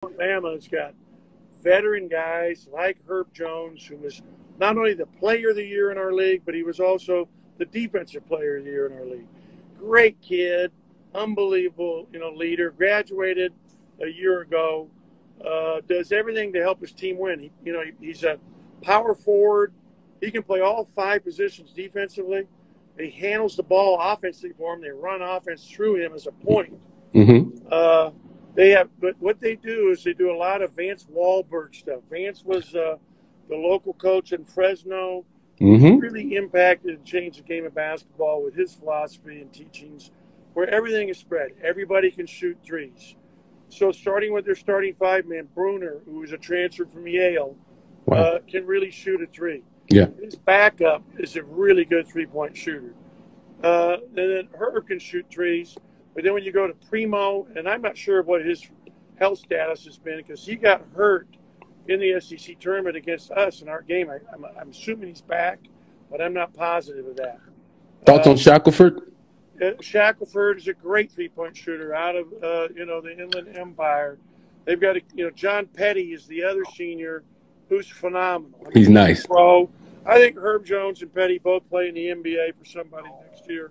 Alabama's got veteran guys like Herb Jones, who was not only the player of the year in our league, but he was also the defensive player of the year in our league. Great kid, unbelievable, leader. Graduated a year ago. Does everything to help his team win. He's a power forward. He can play all 5 positions defensively. He handles the ball offensively for him. They run offense through him as a point. Mm-hmm. But what they do is they do a lot of Vance Wahlberg stuff. Vance was the local coach in Fresno. Mm-hmm. He really impacted and changed the game of basketball with his philosophy and teachings, where everything is spread. Everybody can shoot threes. So starting with their starting 5-man, Bruner, who is a transfer from Yale, Wow. can really shoot a 3. Yeah. His backup is a really good 3-point shooter. And then Herb can shoot 3s. But then when you go to Primo, and I'm not sure what his health status has been because he got hurt in the SEC tournament against us in our game. I'm assuming he's back, but I'm not positive of that. Thoughts on Shackelford? Shackelford is a great 3-point shooter out of the Inland Empire. They've got John Petty is the other senior who's phenomenal. He's nice. Pro. I think Herb Jones and Petty both play in the NBA for somebody next year.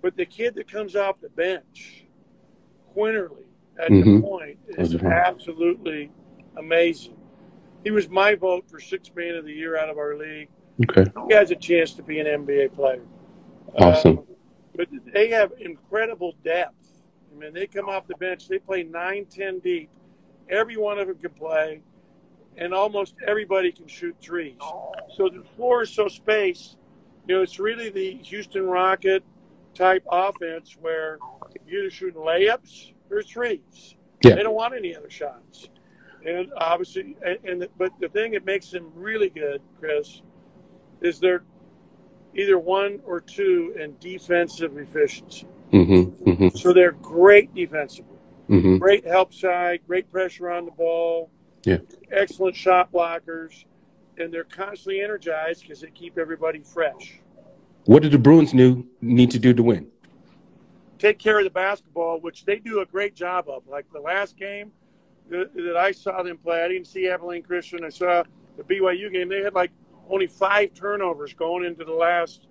But the kid that comes off the bench, Quinterly, at the point, is absolutely amazing. He was my vote for 6th man of the year out of our league. Okay. He has a chance to be an NBA player. Awesome. But they have incredible depth. I mean, they come off the bench. They play 9-10 deep. Every one of them can play, and almost everybody can shoot 3s. So the floor is so spaced. It's really the Houston Rocket type offense where you're either shooting layups or 3s. Yeah. They don't want any other shots. And obviously, but the thing that makes them really good, Chris, is they're either 1 or 2 in defensive efficiency. Mm-hmm. Mm-hmm. So they're great defensively. Mm-hmm. Great help side, great pressure on the ball. Yeah. Excellent shot blockers. And they're constantly energized because they keep everybody fresh. What do the Bruins need to do to win? Take care of the basketball, which they do a great job of. Like the last game that I saw them play, I didn't see Abilene Christian. I saw the BYU game. They had only 5 turnovers going into the last,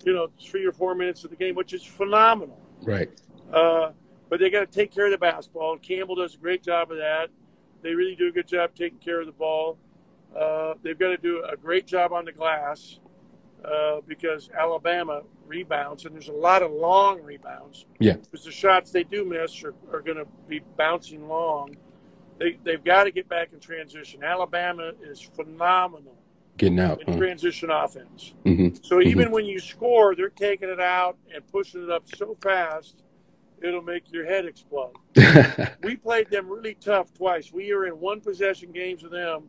3 or 4 minutes of the game, which is phenomenal. Right. But they got to take care of the basketball. Campbell does a great job of that. They really do a good job taking care of the ball. They've got to do a great job on the glass. Because Alabama rebounds, and there's a lot of long rebounds. Yeah. Because the shots they do miss are going to be bouncing long. They've got to get back in transition. Alabama is phenomenal getting out in transition offense. Mm-hmm. So even when you score, they're taking it out and pushing it up so fast, it'll make your head explode. We played them really tough twice. We were in 1-possession games with them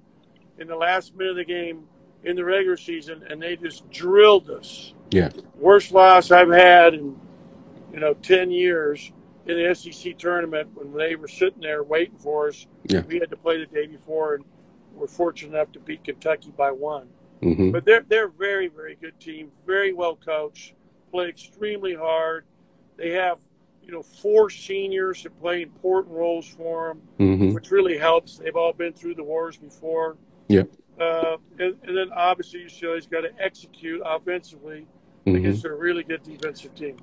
in the last minute of the game in the regular season, and they just drilled us. Yeah. Worst loss I've had in, 10 years in the SEC tournament when they were sitting there waiting for us. Yeah. We had to play the day before, and we're fortunate enough to beat Kentucky by 1. Mm-hmm. But they're a very, very good team, very well coached, play extremely hard. They have, 4 seniors that play important roles for them, which really helps. They've all been through the wars before. Yep. And then obviously UCLA's got to execute offensively against a really good defensive team.